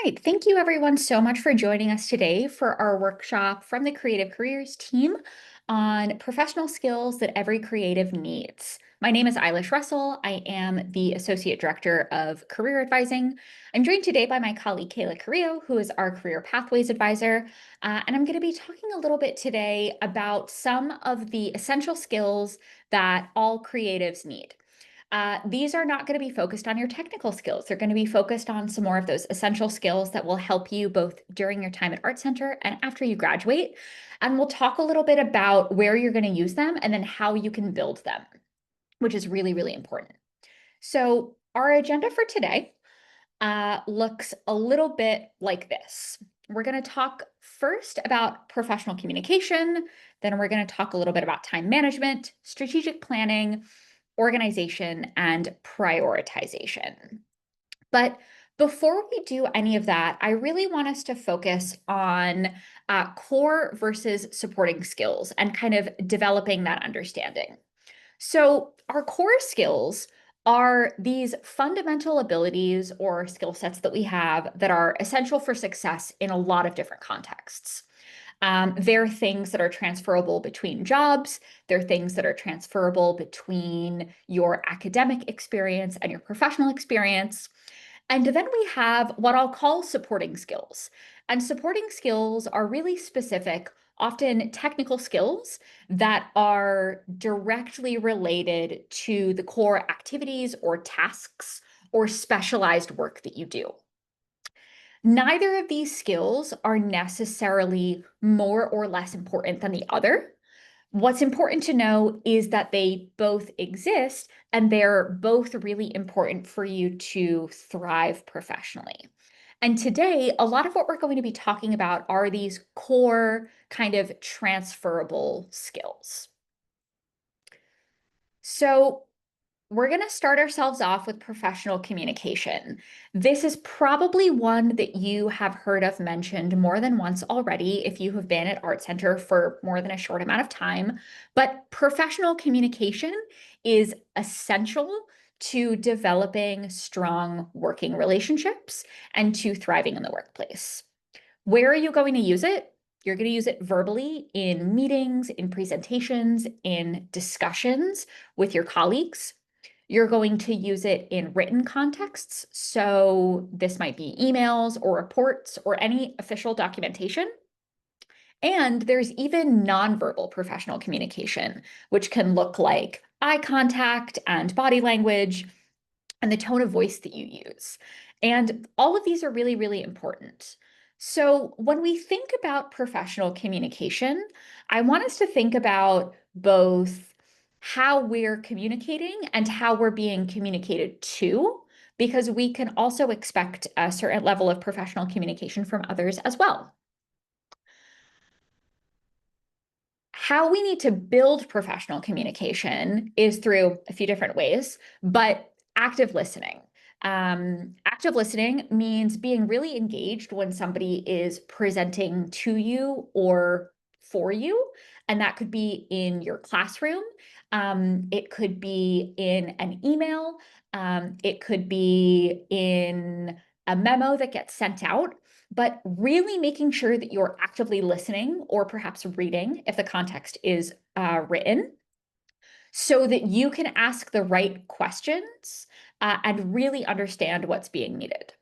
Right. Thank you everyone so much for joining us today for our workshop from the Creative Careers team on professional skills that every creative needs. My name is Eilish Russell. I am the Associate Director of Career Advising. I'm joined today by my colleague Kayla Carrillo, who is our Career Pathways Advisor. And I'm going to be talking a little bit today about some of the essential skills that all creatives need. These are not going to be focused on your technical skills. They're going to be focused on some more of those essential skills that will help you both during your time at Art Center and after you graduate. And we'll talk a little bit about where you're going to use them and then how you can build them, which is really, really important. So our agenda for today looks a little bit like this. We're going to talk first about professional communication, then we're going to talk a little bit about time management, strategic planning, organization, and prioritization. But before we do any of that, I really want us to focus on core versus supporting skills and kind of developing that understanding. So, our core skills are these fundamental abilities or skill sets that we have that are essential for success in a lot of different contexts. They're things that are transferable between jobs. They're things that are transferable between your academic experience and your professional experience. And then we have what I'll call supporting skills. And supporting skills are really specific, often technical skills that are directly related to the core activities or tasks or specialized work that you do. Neither of these skills are necessarily more or less important than the other. What's important to know is that they both exist and they're both really important for you to thrive professionally. And today, a lot of what we're going to be talking about are these core kind of transferable skills. So, we're going to start ourselves off with professional communication. This is probably one that you have heard of mentioned more than once already if you have been at Art Center for more than a short amount of time. But professional communication is essential to developing strong working relationships and to thriving in the workplace. Where are you going to use it? You're going to use it verbally in meetings, in presentations, in discussions with your colleagues. You're going to use it in written contexts. So this might be emails or reports or any official documentation. And there's even nonverbal professional communication, which can look like eye contact and body language and the tone of voice that you use. And all of these are really, really important. So when we think about professional communication, I want us to think about both how we're communicating and how we're being communicated to, because we can also expect a certain level of professional communication from others as well. How we need to build professional communication is through a few different ways, but active listening. Active listening means being really engaged when somebody is presenting to you or for you. And that could be in your classroom. It could be in an email. It could be in a memo that gets sent out, but really making sure that you're actively listening or perhaps reading if the context is written so that you can ask the right questions and really understand what's being needed.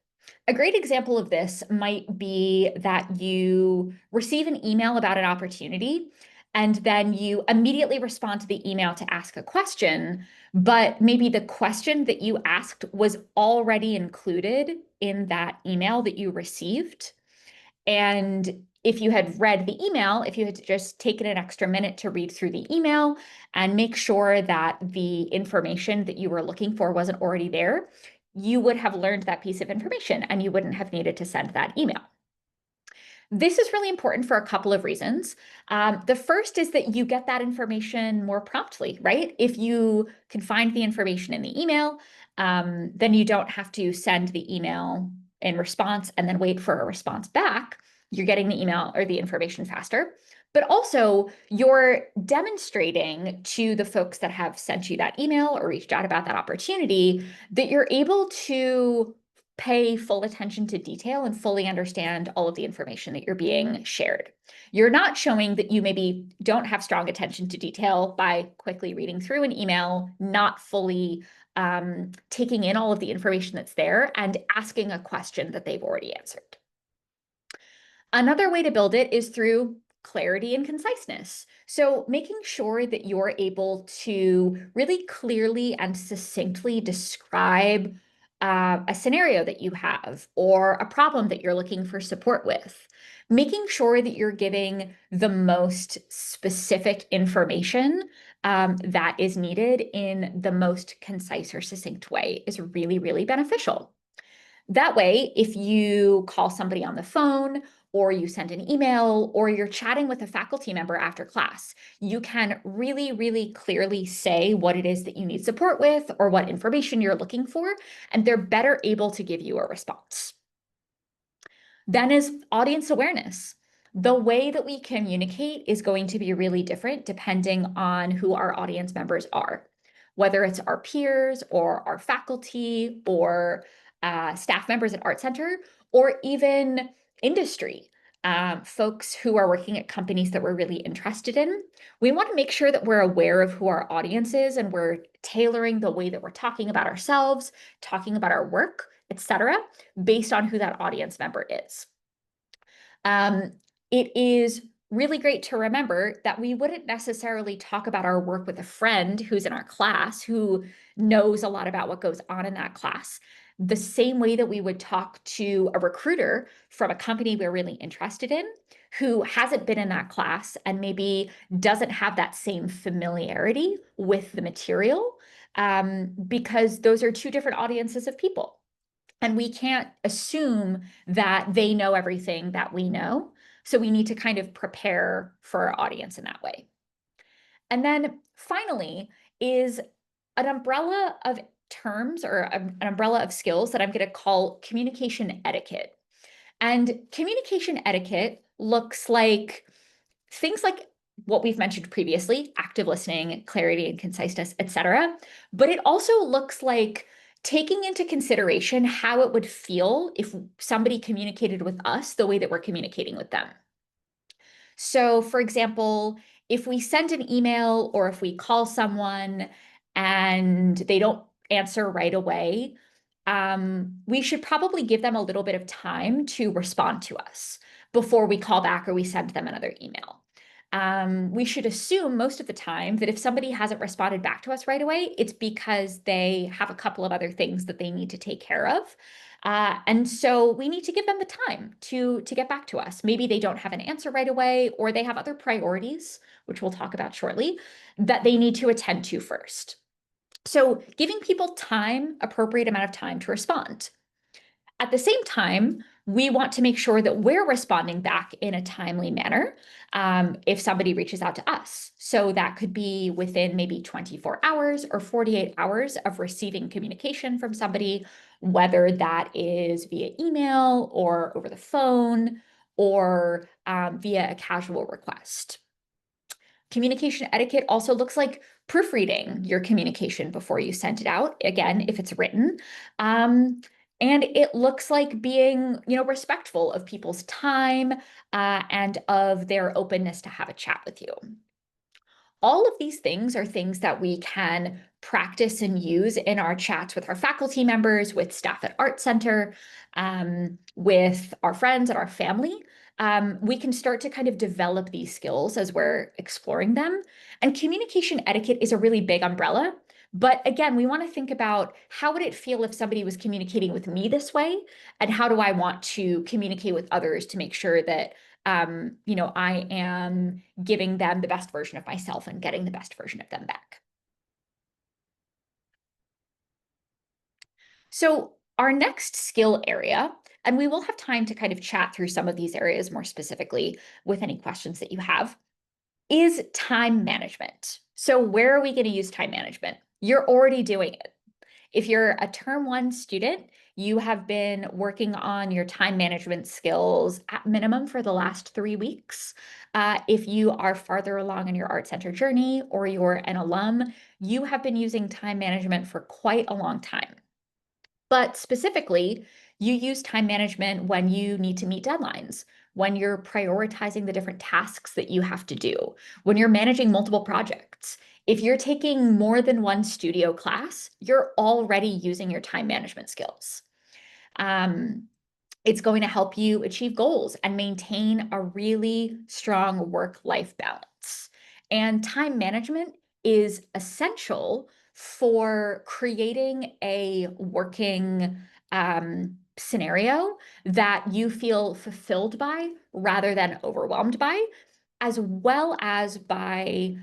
A great example of this might be that you receive an email about an opportunity and then you immediately respond to the email to ask a question, but maybe the question that you asked was already included in that email that you received. And if you had read the email, if you had just taken an extra minute to read through the email and make sure that the information that you were looking for wasn't already there, you would have learned that piece of information and you wouldn't have needed to send that email. This is really important for a couple of reasons. The first is that you get that information more promptly, right? If you can find the information in the email, then you don't have to send the email in response and then wait for a response back. You're getting the email or the information faster. But also, you're demonstrating to the folks that have sent you that email or reached out about that opportunity that you're able to pay full attention to detail and fully understand all of the information that you're being shared. You're not showing that you maybe don't have strong attention to detail by quickly reading through an email, not fully taking in all of the information that's there, and asking a question that they've already answered. Another way to build it is through clarity and conciseness. So making sure that you're able to really clearly and succinctly describe a scenario that you have or a problem that you're looking for support with. Making sure that you're giving the most specific information that is needed in the most concise or succinct way is really, really beneficial. That way, if you call somebody on the phone or you send an email or you're chatting with a faculty member after class, you can really, really clearly say what it is that you need support with or what information you're looking for, and they're better able to give you a response. Then is audience awareness. The way that we communicate is going to be really different depending on who our audience members are, whether it's our peers or our faculty or staff members at Art Center, or even industry, folks who are working at companies that we're really interested in. We want to make sure that we're aware of who our audience is and we're tailoring the way that we're talking about ourselves, talking about our work, etc., based on who that audience member is. It is really great to remember that we wouldn't necessarily talk about our work with a friend who's in our class who knows a lot about what goes on in that class, the same way that we would talk to a recruiter from a company we're really interested in who hasn't been in that class and maybe doesn't have that same familiarity with the material, because those are two different audiences of people. And we can't assume that they know everything that we know. So we need to kind of prepare for our audience in that way. And then finally is an umbrella of terms or an umbrella of skills that I'm going to call communication etiquette. And communication etiquette looks like things like what we've mentioned previously, active listening, clarity and conciseness, etc. But it also looks like taking into consideration how it would feel if somebody communicated with us the way that we're communicating with them. So, for example, if we send an email or if we call someone and they don't answer right away, we should probably give them a little bit of time to respond to us before we call back or we send them another email. We should assume most of the time that if somebody hasn't responded back to us right away, it's because they have a couple of other things that they need to take care of. And so we need to give them the time to get back to us. Maybe they don't have an answer right away, or they have other priorities, which we'll talk about shortly, that they need to attend to first. So giving people time, appropriate amount of time to respond. At the same time, we want to make sure that we're responding back in a timely manner if somebody reaches out to us. So that could be within maybe 24 hours or 48 hours of receiving communication from somebody, whether that is via email or over the phone or via a casual request. Communication etiquette also looks like proofreading your communication before you send it out, again, if it's written. And it looks like being, respectful of people's time and of their openness to have a chat with you. All of these things are things that we can practice and use in our chats with our faculty members, with staff at Art Center, with our friends and our family. We can start to kind of develop these skills as we're exploring them. And communication etiquette is a really big umbrella. But again, we want to think about how would it feel if somebody was communicating with me this way? And how do I want to communicate with others to make sure that I am giving them the best version of myself and getting the best version of them back. So our next skill area, and we will have time to kind of chat through some of these areas more specifically with any questions that you have, is time management. So where are we going to use time management? You're already doing it. If you're a term one student, you have been working on your time management skills at minimum for the last 3 weeks. If you are farther along in your Art Center journey or you're an alum, you have been using time management for quite a long time. But specifically, you use time management when you need to meet deadlines, when you're prioritizing the different tasks that you have to do, when you're managing multiple projects. If you're taking more than one studio class, you're already using your time management skills. Um, it's going to help you achieve goals and maintain a really strong work-life balance. And time management is essential for creating a working scenario that you feel fulfilled by rather than overwhelmed by, as well as by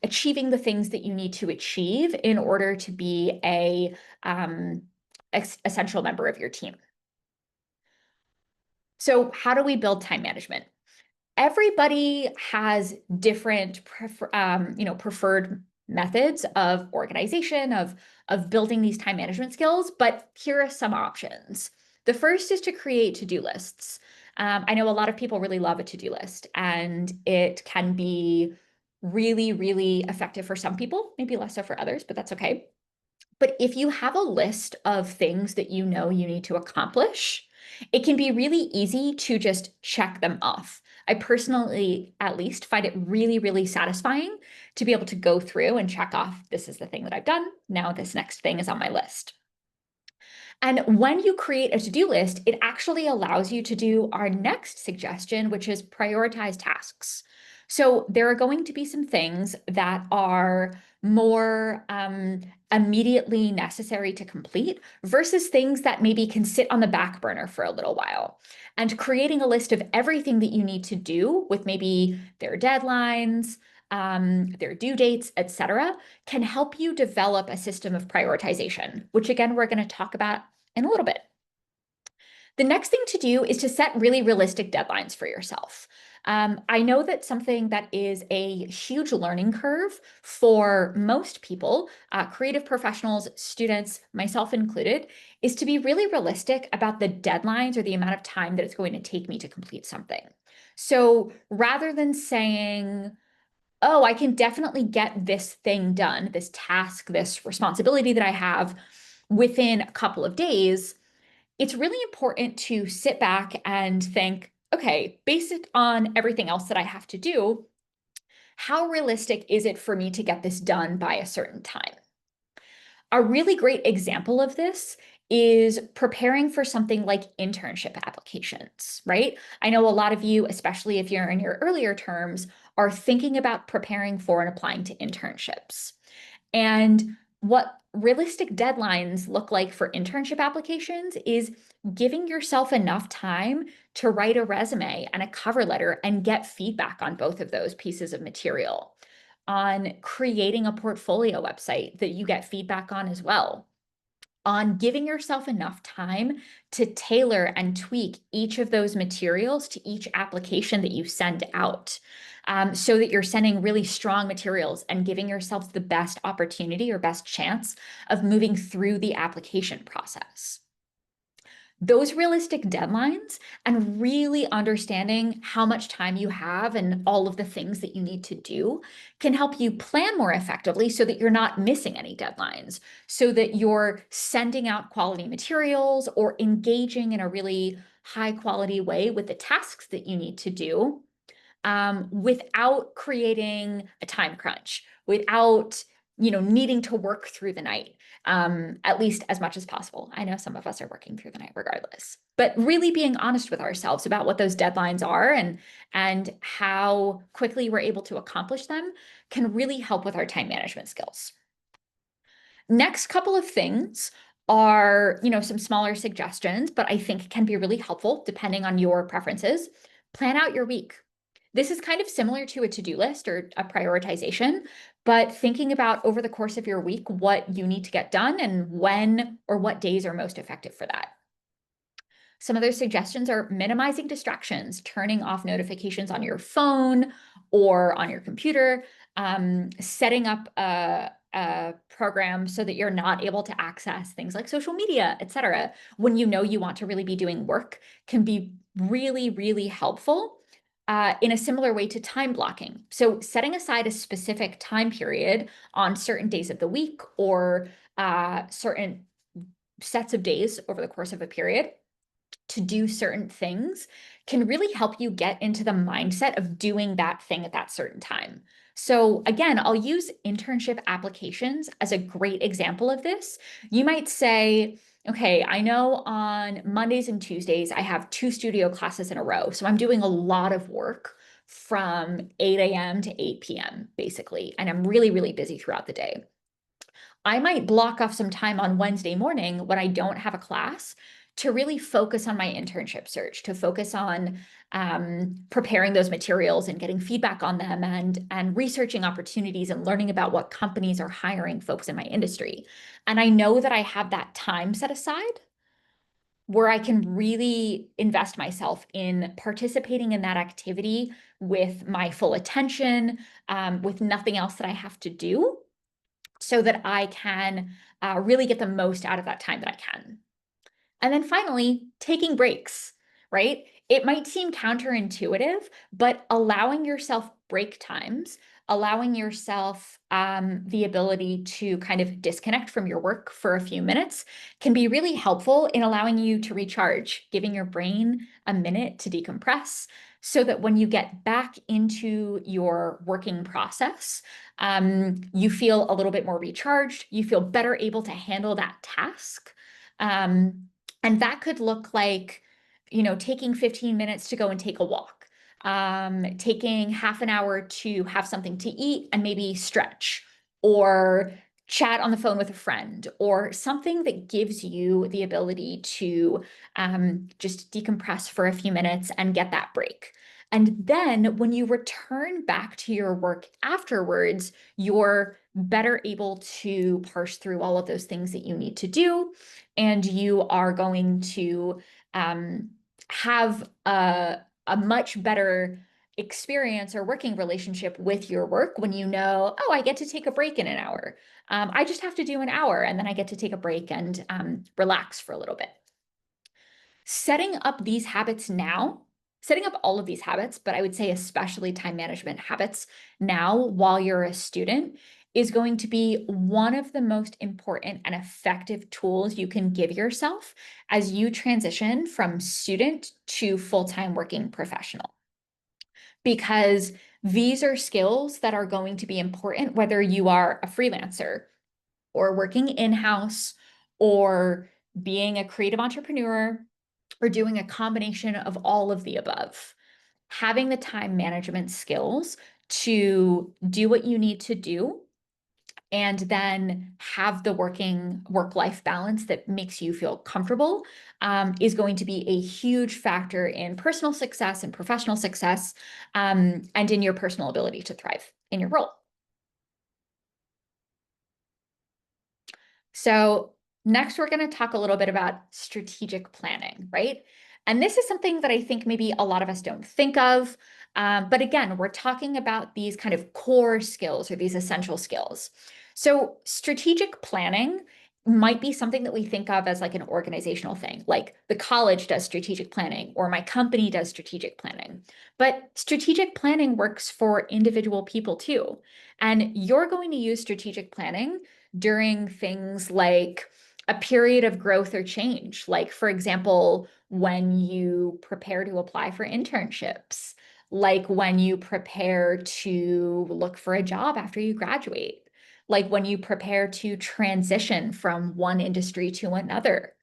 achieving the things that you need to achieve in order to be a essential member of your team. So how do we build time management? Everybody has different preferred methods of organization, of building these time management skills, but here are some options. The first is to create to-do lists. I know a lot of people really love a to-do list, and it can be really, really effective for some people, maybe less so for others, but that's okay. But if you have a list of things that you know you need to accomplish, it can be really easy to just check them off. I personally, at least, find it really, really satisfying to be able to go through and check off, this is the thing that I've done. Now this next thing is on my list. And when you create a to-do list, it actually allows you to do our next suggestion, which is prioritize tasks. So there are going to be some things that are more immediately necessary to complete versus things that maybe can sit on the back burner for a little while. And creating a list of everything that you need to do with maybe their deadlines, their due dates, etc., can help you develop a system of prioritization, which again, we're going to talk about in a little bit. The next thing to do is to set really realistic deadlines for yourself. I know that something that is a huge learning curve for most people, creative professionals, students, myself included, is to be really realistic about the deadlines or the amount of time that it's going to take me to complete something. So rather than saying, oh, I can definitely get this thing done, this task, this responsibility that I have within a couple of days, it's really important to sit back and think, okay, based on everything else that I have to do, how realistic is it for me to get this done by a certain time? A really great example of this is preparing for something like internship applications, right? I know a lot of you, especially if you're in your earlier terms, are thinking about preparing for and applying to internships. And what realistic deadlines look like for internship applications is giving yourself enough time to write a resume and a cover letter and get feedback on both of those pieces of material, on creating a portfolio website that you get feedback on as well, on giving yourself enough time to tailor and tweak each of those materials to each application that you send out, so that you're sending really strong materials and giving yourself the best opportunity or best chance of moving through the application process. Those realistic deadlines and really understanding how much time you have and all of the things that you need to do can help you plan more effectively so that you're not missing any deadlines, so that you're sending out quality materials or engaging in a really high quality way with the tasks that you need to do, without creating a time crunch, without needing to work through the night, at least as much as possible. I know some of us are working through the night regardless, but really being honest with ourselves about what those deadlines are and how quickly we're able to accomplish them can really help with our time management skills. Next couple of things are, some smaller suggestions, but I think can be really helpful depending on your preferences. Plan out your week. This is kind of similar to a to-do list or a prioritization, but thinking about over the course of your week what you need to get done and when or what days are most effective for that. Some other suggestions are minimizing distractions, turning off notifications on your phone or on your computer, setting up a program so that you're not able to access things like social media, etc. When you know you want to really be doing work can be really, really helpful. In a similar way to time blocking. So setting aside a specific time period on certain days of the week or certain sets of days over the course of a period to do certain things can really help you get into the mindset of doing that thing at that certain time. So again, I'll use internship applications as a great example of this. You might say, okay, I know on Mondays and Tuesdays, I have 2 studio classes in a row. So I'm doing a lot of work from 8 a.m. to 8 p.m., basically. And I'm really, really busy throughout the day. I might block off some time on Wednesday morning when I don't have a class to really focus on my internship search, to focus on preparing those materials and getting feedback on them and researching opportunities and learning about what companies are hiring folks in my industry. And I know that I have that time set aside where I can really invest myself in participating in that activity with my full attention, with nothing else that I have to do, so that I can really get the most out of that time that I can. And then finally, taking breaks, right? It might seem counterintuitive, but allowing yourself break times, allowing yourself the ability to kind of disconnect from your work for a few minutes can be really helpful in allowing you to recharge, giving your brain a minute to decompress so that when you get back into your working process, you feel a little bit more recharged, you feel better able to handle that task. And that could look like, taking 15 minutes to go and take a walk, taking half an hour to have something to eat and maybe stretch or chat on the phone with a friend or something that gives you the ability to just decompress for a few minutes and get that break. And then when you return back to your work afterwards, you're better able to parse through all of those things that you need to do. And you are going to have a much better experience or working relationship with your work when you know, oh, I get to take a break in an hour. I just have to do an hour and then I get to take a break and relax for a little bit. Setting up these habits now, setting up all of these habits, but I would say especially time management habits now while you're a student is going to be one of the most important and effective tools you can give yourself as you transition from student to full-time working professional. Because these are skills that are going to be important whether you are a freelancer or working in-house or being a creative entrepreneur or doing a combination of all of the above. Having the time management skills to do what you need to do and then have the work-life balance that makes you feel comfortable is going to be a huge factor in personal success and professional success, and in your personal ability to thrive in your role. So next, we're going to talk a little bit about strategic planning, right? And this is something that I think maybe a lot of us don't think of. But again, we're talking about these kind of core skills or these essential skills. So strategic planning might be something that we think of as like an organizational thing, like the college does strategic planning or my company does strategic planning. But strategic planning works for individual people too. And you're going to use strategic planning during things like a period of growth or change. Like, for example, when you prepare to apply for internships, like when you prepare to look for a job after you graduate, like when you prepare to transition from one industry to another,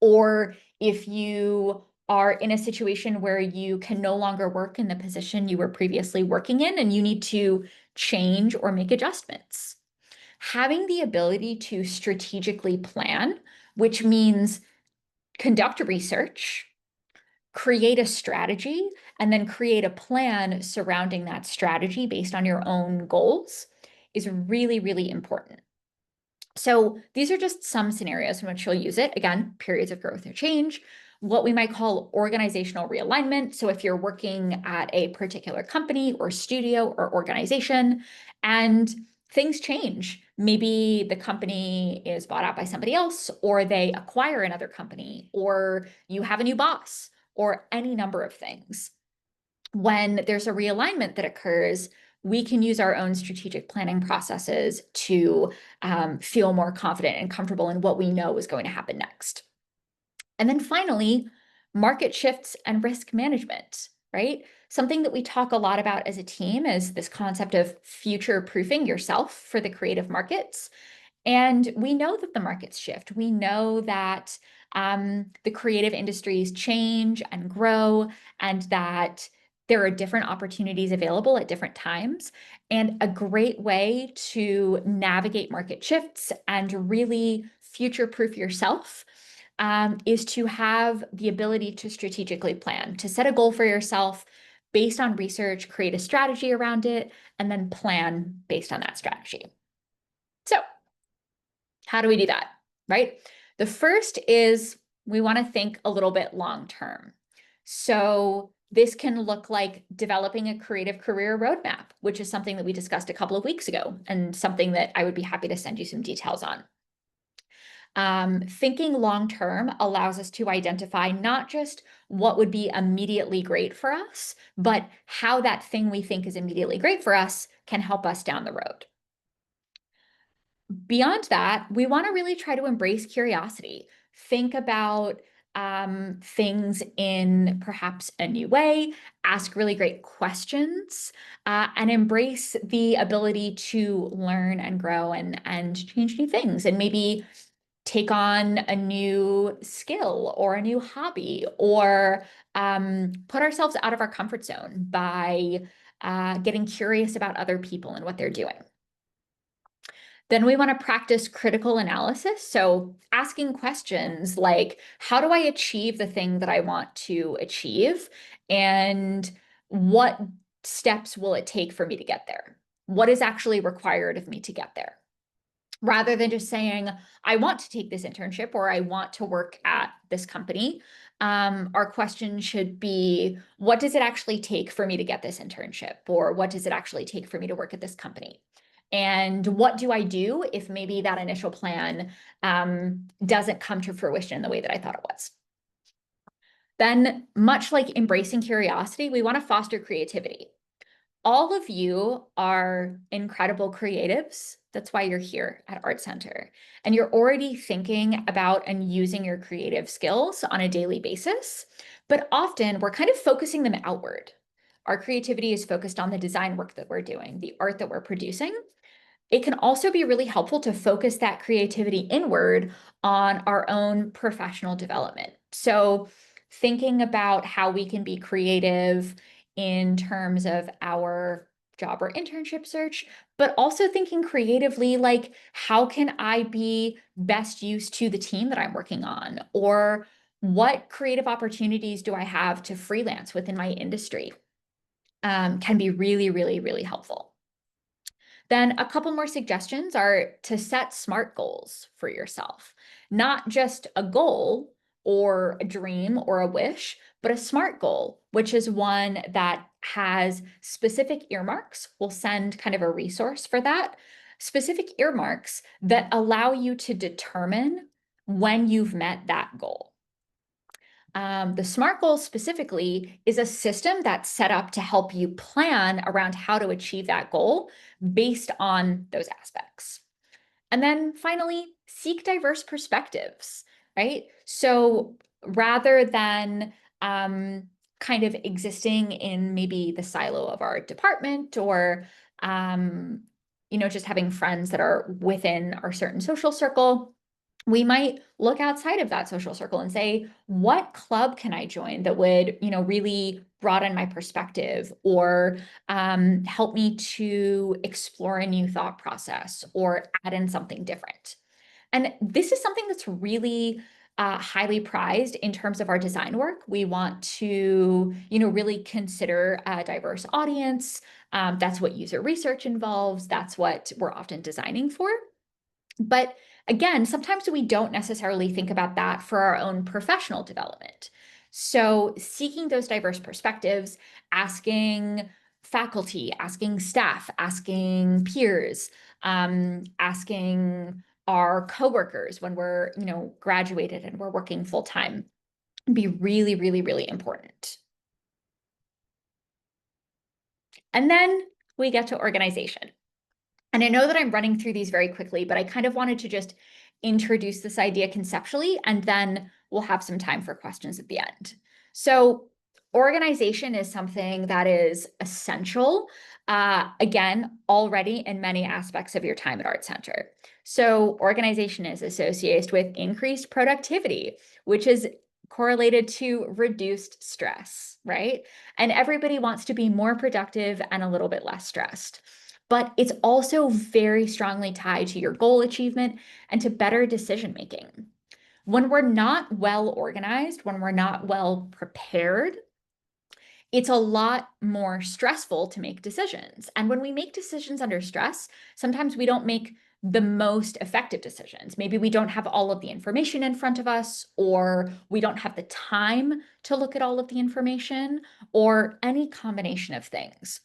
or if you are in a situation where you can no longer work in the position you were previously working in and you need to change or make adjustments. Having the ability to strategically plan, which means conduct research, create a strategy, and then create a plan surrounding that strategy based on your own goals is really, really important. So these are just some scenarios in which you'll use it. Again, periods of growth or change, what we might call organizational realignment. So if you're working at a particular company or studio or organization and things change, maybe the company is bought out by somebody else, or they acquire another company, or you have a new boss, or any number of things. When there's a realignment that occurs, we can use our own strategic planning processes to feel more confident and comfortable in what we know is going to happen next. And then finally, market shifts and risk management, right? Something that we talk a lot about as a team is this concept of future proofing yourself for the creative markets. And we know that the markets shift. We know that the creative industries change and grow, and that there are different opportunities available at different times. And a great way to navigate market shifts and really future-proof yourself is to have the ability to strategically plan, to set a goal for yourself based on research, create a strategy around it, and then plan based on that strategy. So, how do we do that, right? The first is we want to think a little bit long term. So this can look like developing a creative career roadmap, which is something that we discussed a couple of weeks ago and something that I would be happy to send you some details on. Thinking long term allows us to identify not just what would be immediately great for us, but how that thing we think is immediately great for us can help us down the road. Beyond that, we want to really try to embrace curiosity. Think about things in perhaps a new way, ask really great questions, and embrace the ability to learn and grow and change new things, and maybe take on a new skill or a new hobby, or put ourselves out of our comfort zone by getting curious about other people and what they're doing. Then we want to practice critical analysis. So asking questions like, how do I achieve the thing that I want to achieve? And what steps will it take for me to get there? What is actually required of me to get there? Rather than just saying, I want to take this internship or I want to work at this company, our question should be, what does it actually take for me to get this internship? Or what does it actually take for me to work at this company? And what do I do if maybe that initial plan doesn't come to fruition the way that I thought it was? Then, much like embracing curiosity, we want to foster creativity. All of you are incredible creatives. That's why you're here at Art Center. And you're already thinking about and using your creative skills on a daily basis. But often we're kind of focusing them outward. Our creativity is focused on the design work that we're doing, the art that we're producing. It can also be really helpful to focus that creativity inward on our own professional development. So thinking about how we can be creative in terms of our job or internship search, but also thinking creatively, like, how can I be best used to the team that I'm working on? Or what creative opportunities do I have to freelance within my industry? Can be really, really, really helpful. Then a couple more suggestions are to set SMART goals for yourself, not just a goal or a dream or a wish, but a SMART goal, which is one that has specific earmarks. We'll send kind of a resource for that, specific earmarks that allow you to determine when you've met that goal. The SMART goal specifically is a system that's set up to help you plan around how to achieve that goal based on those aspects. And then finally, seek diverse perspectives, right? So rather than kind of existing in maybe the silo of our department, or just having friends that are within our certain social circle, we might look outside of that social circle and say, what club can I join that would, really broaden my perspective, or help me to explore a new thought process, or add in something different. And this is something that's really highly prized in terms of our design work. We want to, really consider a diverse audience. That's what user research involves. That's what we're often designing for. But again, sometimes we don't necessarily think about that for our own professional development. So seeking those diverse perspectives, asking faculty, asking staff, asking peers, asking our coworkers when we're, graduated and we're working full time, be really, really, really important. And then we get to organization. And I know that I'm running through these very quickly, but I kind of wanted to just introduce this idea conceptually, and then we'll have some time for questions at the end. So organization is something that is essential, again, already in many aspects of your time at Art Center. So organization is associated with increased productivity, which is correlated to reduced stress, right? And everybody wants to be more productive and a little bit less stressed. But it's also very strongly tied to your goal achievement and to better decision making. When we're not well organized, when we're not well prepared, it's a lot more stressful to make decisions. And when we make decisions under stress, sometimes we don't make the most effective decisions. Maybe we don't have all of the information in front of us, or we don't have the time to look at all of the information, or any combination of things.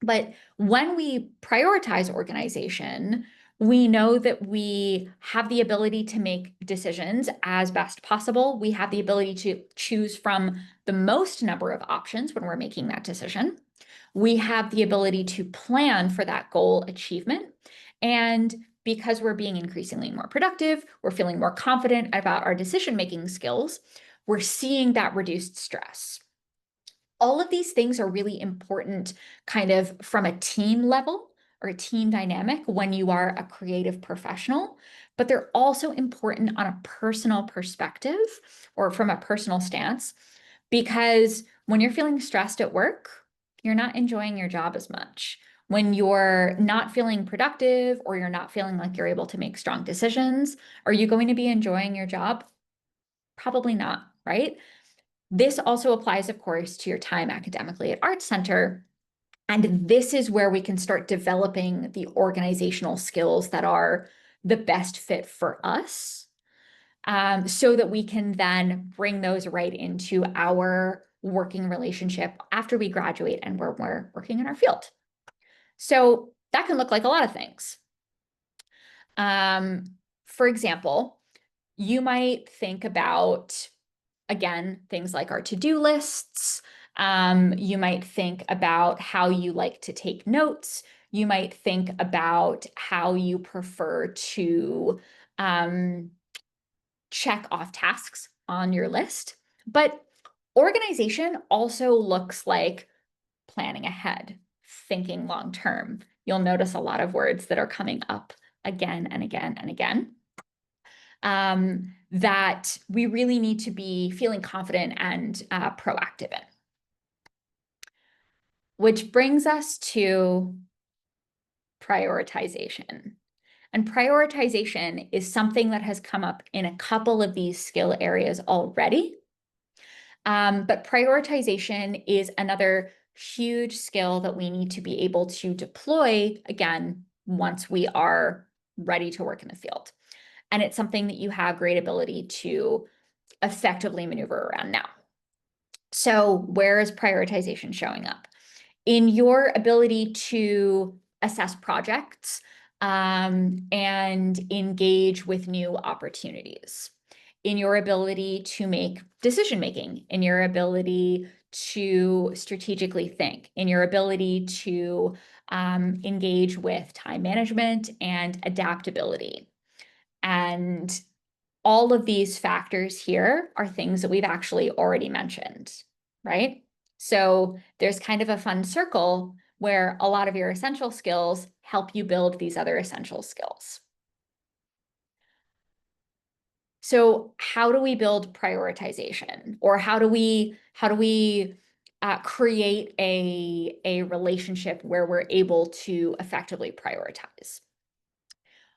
But when we prioritize organization, we know that we have the ability to make decisions as best possible. We have the ability to choose from the most number of options when we're making that decision. We have the ability to plan for that goal achievement. And because we're being increasingly more productive, we're feeling more confident about our decision-making skills, we're seeing that reduced stress. All of these things are really important kind of from a team level or a team dynamic when you are a creative professional, but they're also important on a personal perspective or from a personal stance, because when you're feeling stressed at work, you're not enjoying your job as much. When you're not feeling productive or you're not feeling like you're able to make strong decisions, are you going to be enjoying your job? Probably not, right? This also applies, of course, to your time academically at Arts Center. And this is where we can start developing the organizational skills that are the best fit for us, so that we can then bring those right into our working relationship after we graduate and where we're working in our field. So that can look like a lot of things. For example, you might think about, again, things like our to-do lists. You might think about how you like to take notes. You might think about how you prefer to check off tasks on your list. But organization also looks like planning ahead, thinking long term. You'll notice a lot of words that are coming up again and again and again. That we really need to be feeling confident and proactive in. Which brings us to prioritization. And prioritization is something that has come up in a couple of these skill areas already. But prioritization is another huge skill that we need to be able to deploy, again, once we are ready to work in the field. And it's something that you have great ability to effectively maneuver around now. So where is prioritization showing up? In your ability to assess projects and engage with new opportunities, in your ability to make decision-making, in your ability to strategically think, in your ability to engage with time management and adaptability. And all of these factors here are things that we've actually already mentioned, right? So there's kind of a fun circle where a lot of your essential skills help you build these other essential skills. So how do we build prioritization, or how do we create a relationship where we're able to effectively prioritize?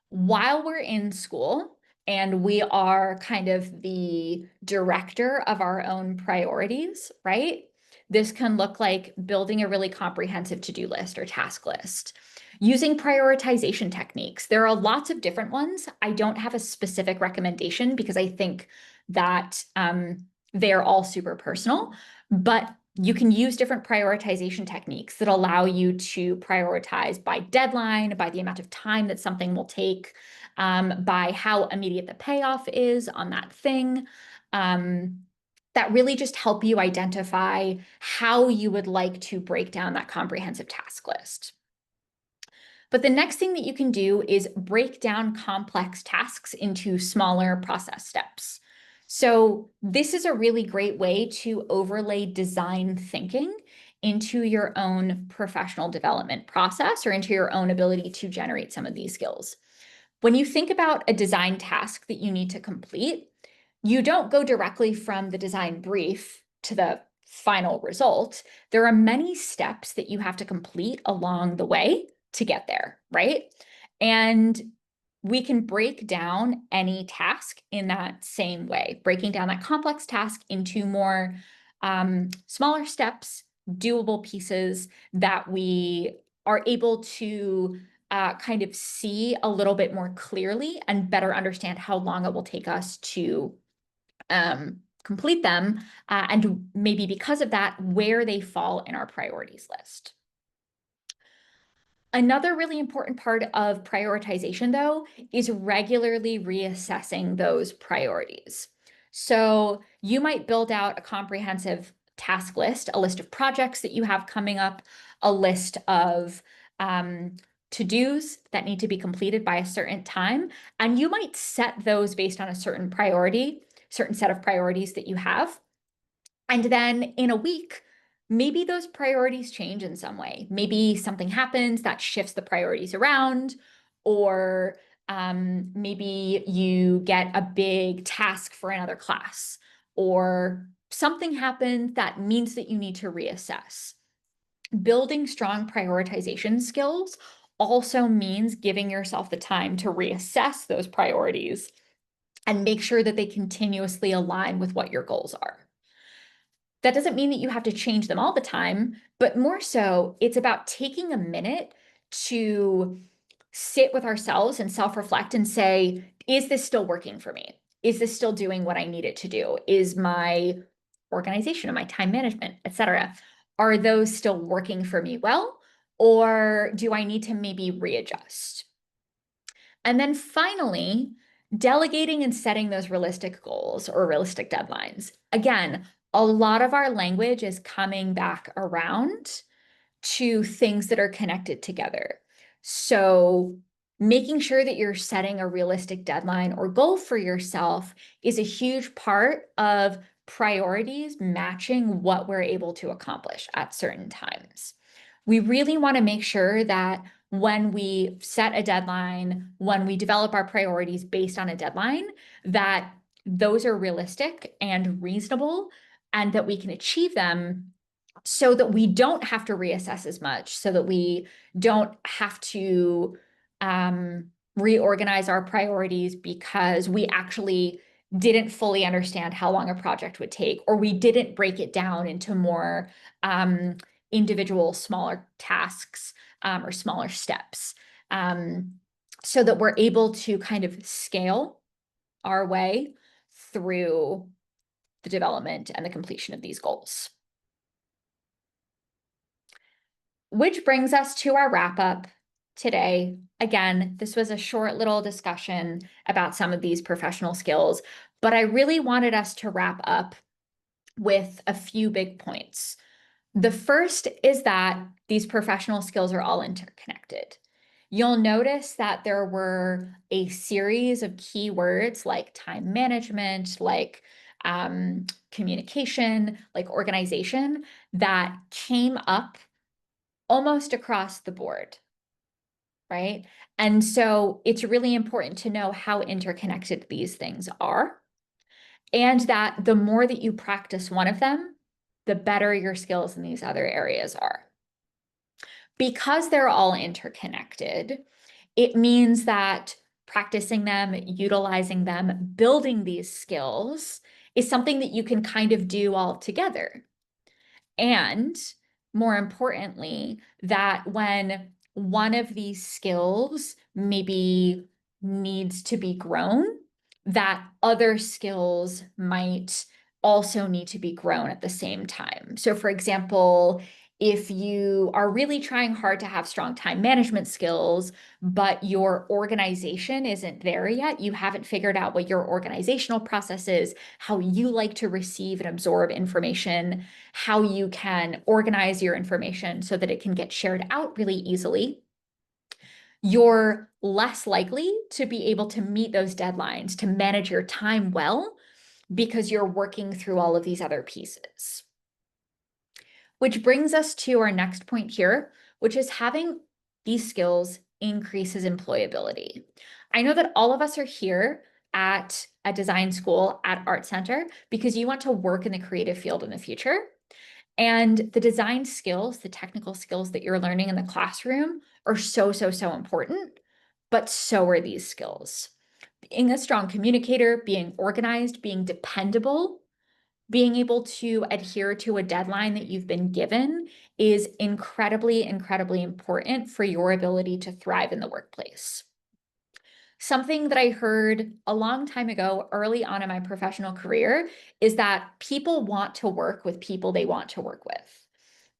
While we're in school and we are kind of the director of our own priorities, right? This can look like building a really comprehensive to-do list or task list, using prioritization techniques. There are lots of different ones. I don't have a specific recommendation because I think that they're all super personal, but you can use different prioritization techniques that allow you to prioritize by deadline, by the amount of time that something will take, by how immediate the payoff is on that thing. That that really just help you identify how you would like to break down that comprehensive task list. But the next thing that you can do is break down complex tasks into smaller process steps. So this is a really great way to overlay design thinking into your own professional development process or into your own ability to generate some of these skills. When you think about a design task that you need to complete, you don't go directly from the design brief to the final result. There are many steps that you have to complete along the way to get there, right? And we can break down any task in that same way, breaking down that complex task into more smaller steps, doable pieces that we are able to kind of see a little bit more clearly and better understand how long it will take us to complete them, and maybe because of that, where they fall in our priorities list. Another really important part of prioritization, though, is regularly reassessing those priorities. So you might build out a comprehensive task list, a list of projects that you have coming up, a list of to-dos that need to be completed by a certain time, and you might set those based on a certain set of priorities that you have. And then in a week, maybe those priorities change in some way. Maybe something happens that shifts the priorities around, or maybe you get a big task for another class, or something happens that means that you need to reassess. Building strong prioritization skills also means giving yourself the time to reassess those priorities and make sure that they continuously align with what your goals are. That doesn't mean that you have to change them all the time, but more so, it's about taking a minute to sit with ourselves and self-reflect and say, is this still working for me? Is this still doing what I need it to do? Is my organization and my time management, etc., are those still working for me well? Or do I need to maybe readjust? And then finally, delegating and setting those realistic goals or realistic deadlines. Again, a lot of our language is coming back around to things that are connected together. So making sure that you're setting a realistic deadline or goal for yourself is a huge part of priorities matching what we're able to accomplish at certain times. We really want to make sure that when we set a deadline, when we develop our priorities based on a deadline, that those are realistic and reasonable and that we can achieve them so that we don't have to reassess as much, so that we don't have to reorganize our priorities because we actually didn't fully understand how long a project would take, or we didn't break it down into more individual smaller tasks or smaller steps, so that we're able to kind of scale our way through the development and the completion of these goals. Which brings us to our wrap up today. Again, this was a short little discussion about some of these professional skills, but I really wanted us to wrap up with a few big points. The first is that these professional skills are all interconnected. You'll notice that there were a series of keywords like time management, like communication, like organization that came up almost across the board, right? And so it's really important to know how interconnected these things are, and that the more that you practice one of them, the better your skills in these other areas are. Because they're all interconnected, it means that practicing them, utilizing them, building these skills is something that you can kind of do all together. And more importantly, that when one of these skills maybe needs to be grown, that other skills might also need to be grown at the same time. So for example, if you are really trying hard to have strong time management skills, but your organization isn't there yet, you haven't figured out what your organizational process is, how you like to receive and absorb information, how you can organize your information so that it can get shared out really easily, you're less likely to be able to meet those deadlines, to manage your time well, because you're working through all of these other pieces. Which brings us to our next point here, which is having these skills increases employability. I know that all of us are here at a design school at Art Center because you want to work in the creative field in the future. And the design skills, the technical skills that you're learning in the classroom are so, so, so important, but so are these skills. Being a strong communicator, being organized, being dependable, being able to adhere to a deadline that you've been given is incredibly, incredibly important for your ability to thrive in the workplace. Something that I heard a long time ago, early on in my professional career, is that people want to work with people they want to work with,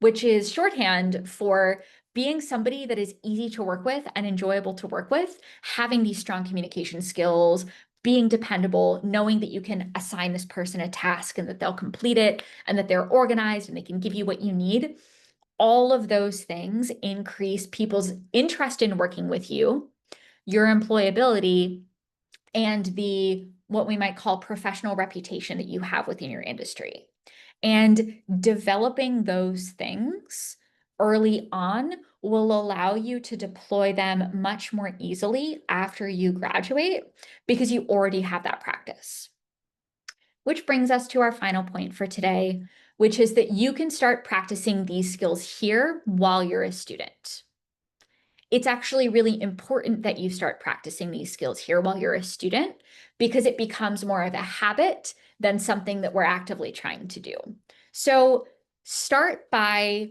which is shorthand for being somebody that is easy to work with and enjoyable to work with, having these strong communication skills, being dependable, knowing that you can assign this person a task and that they'll complete it and that they're organized and they can give you what you need. All of those things increase people's interest in working with you, your employability, and the what we might call professional reputation that you have within your industry. And developing those things early on will allow you to deploy them much more easily after you graduate because you already have that practice. Which brings us to our final point for today, which is that you can start practicing these skills here while you're a student. It's actually really important that you start practicing these skills here while you're a student because it becomes more of a habit than something that we're actively trying to do. So start by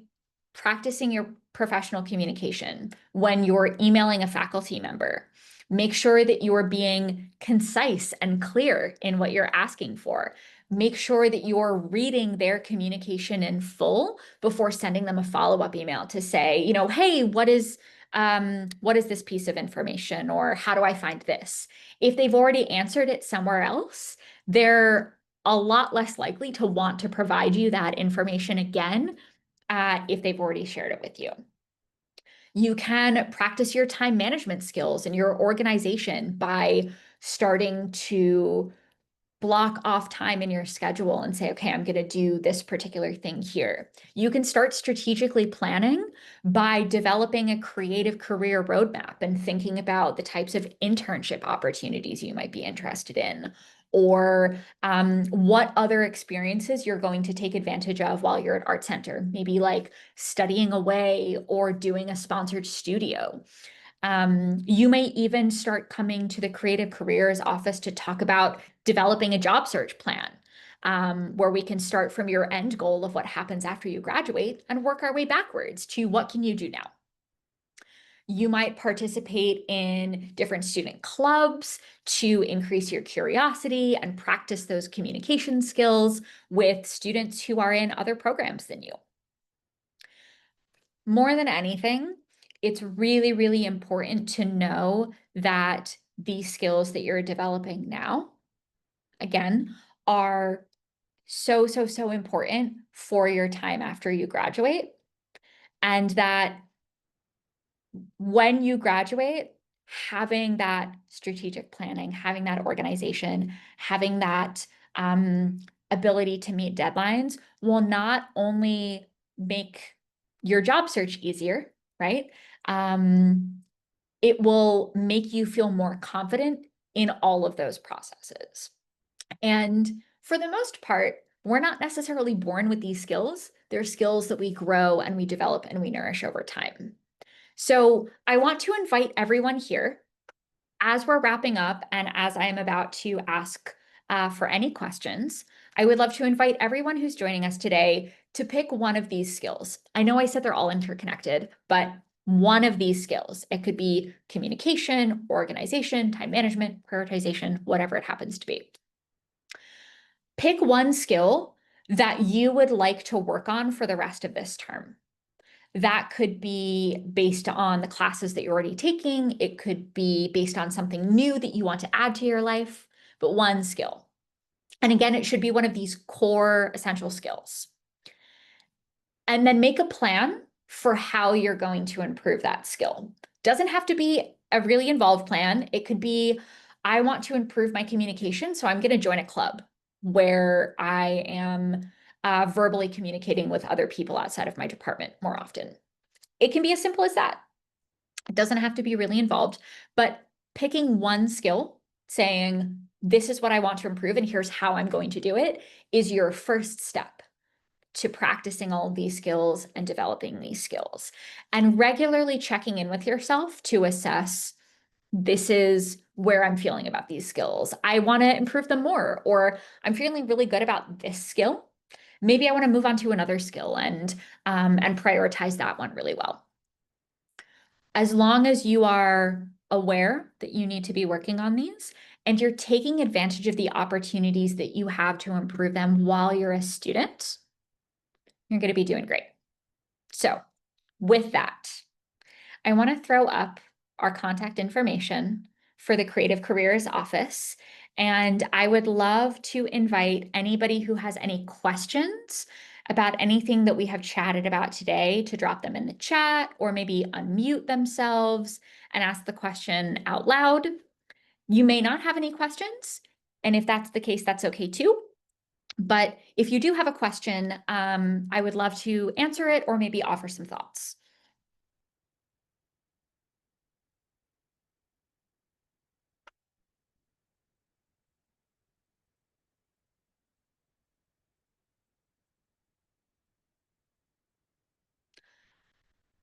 practicing your professional communication when you're emailing a faculty member. Make sure that you're being concise and clear in what you're asking for. Make sure that you're reading their communication in full before sending them a follow-up email to say, hey, what is this piece of information, or how do I find this? If they've already answered it somewhere else, they're a lot less likely to want to provide you that information again if they've already shared it with you. You can practice your time management skills and your organization by starting to block off time in your schedule and say, okay, I'm going to do this particular thing here. You can start strategically planning by developing a creative career roadmap and thinking about the types of internship opportunities you might be interested in, or what other experiences you're going to take advantage of while you're at Art Center, maybe like studying away or doing a sponsored studio. You may even start coming to the Creative Careers office to talk about developing a job search plan, where we can start from your end goal of what happens after you graduate and work our way backwards to what can you do now. You might participate in different student clubs to increase your curiosity and practice those communication skills with students who are in other programs than you. More than anything, it's really, really important to know that these skills that you're developing now, again, are so, so, so important for your time after you graduate. And that when you graduate, having that strategic planning, having that organization, having that ability to meet deadlines will not only make your job search easier, right? It will make you feel more confident in all of those processes. And for the most part, we're not necessarily born with these skills. They're skills that we grow and we develop and we nourish over time. So I want to invite everyone here, as we're wrapping up and as I am about to ask for any questions, I would love to invite everyone who's joining us today to pick one of these skills. I know I said they're all interconnected, but one of these skills. It could be communication, organization, time management, prioritization, whatever it happens to be. Pick one skill that you would like to work on for the rest of this term. That could be based on the classes that you're already taking. It could be based on something new that you want to add to your life, but one skill. And again, it should be one of these core essential skills. And then make a plan for how you're going to improve that skill. Doesn't have to be a really involved plan. It could be, I want to improve my communication, so I'm going to join a club where I am verbally communicating with other people outside of my department more often. It can be as simple as that. It doesn't have to be really involved, but picking one skill, saying, this is what I want to improve, and here's how I'm going to do it, is your first step to practicing all of these skills and developing these skills. And regularly checking in with yourself to assess, this is where I'm feeling about these skills. I want to improve them more, or I'm feeling really good about this skill. Maybe I want to move on to another skill and prioritize that one really well. As long as you are aware that you need to be working on these and you're taking advantage of the opportunities that you have to improve them while you're a student, you're going to be doing great. So with that, I want to throw up our contact information for the Creative Careers Office. And I would love to invite anybody who has any questions about anything that we have chatted about today to drop them in the chat, or maybe unmute themselves and ask the question out loud. You may not have any questions, and if that's the case, that's okay too. But if you do have a question, I would love to answer it or maybe offer some thoughts.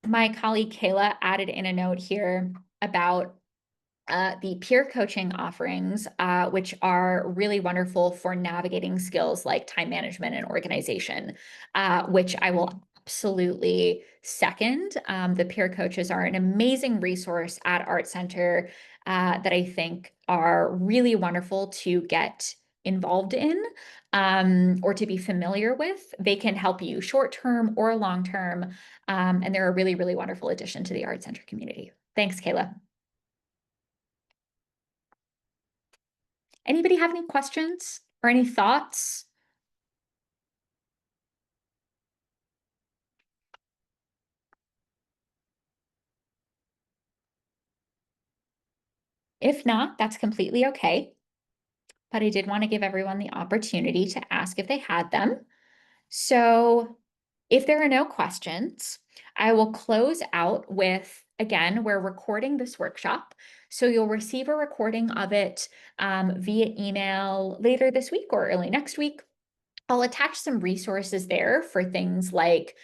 My colleague Kayla added in a note here about the peer coaching offerings, which are really wonderful for navigating skills like time management and organization, which I will absolutely second. The peer coaches are an amazing resource at Art Center that I think are really wonderful to get involved in or to be familiar with. They can help you short term or long term, and they're a really, really wonderful addition to the Art Center community. Thanks, Kayla. Anybody have any questions or any thoughts? If not, that's completely okay. But I did want to give everyone the opportunity to ask if they had them. So if there are no questions, I will close out with, again, we're recording this workshop. So you'll receive a recording of it via email later this week or early next week. I'll attach some resources there for things like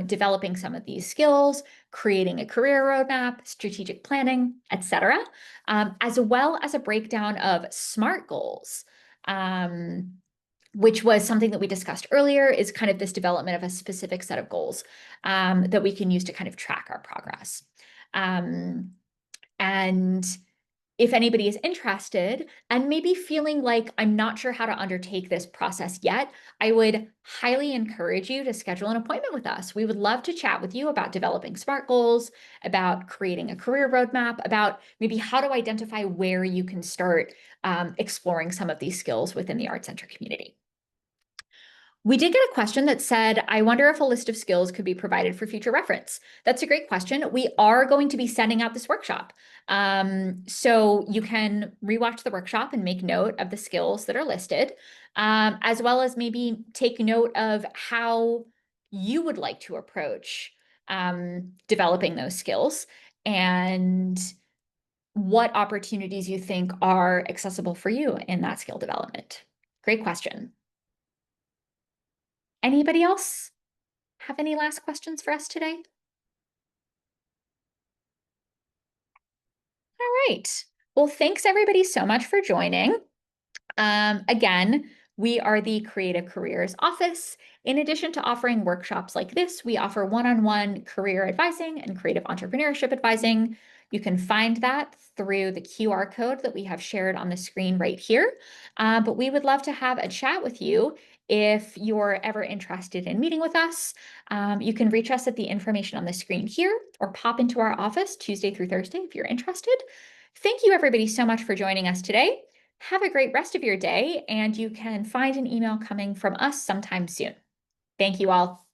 developing some of these skills, creating a career roadmap, strategic planning, etc., as well as a breakdown of SMART goals, which was something that we discussed earlier, is kind of this development of a specific set of goals that we can use to kind of track our progress. And if anybody is interested and maybe feeling like I'm not sure how to undertake this process yet, I would highly encourage you to schedule an appointment with us. We would love to chat with you about developing SMART goals, about creating a career roadmap, about maybe how to identify where you can start exploring some of these skills within the Art Center community. We did get a question that said, I wonder if a list of skills could be provided for future reference. That's a great question. We are going to be sending out this workshop. So you can rewatch the workshop and make note of the skills that are listed, as well as maybe take note of how you would like to approach developing those skills and what opportunities you think are accessible for you in that skill development. Great question. Anybody else have any last questions for us today? All right. Well, thanks everybody so much for joining. Again, we are the Creative Careers Office. In addition to offering workshops like this, we offer one-on-one career advising and creative entrepreneurship advising. You can find that through the QR code that we have shared on the screen right here. But we would love to have a chat with you if you're ever interested in meeting with us. You can reach us at the information on the screen here or pop into our office Tuesday through Thursday if you're interested. Thank you, everybody, so much for joining us today. Have a great rest of your day, and you can find an email coming from us sometime soon. Thank you all.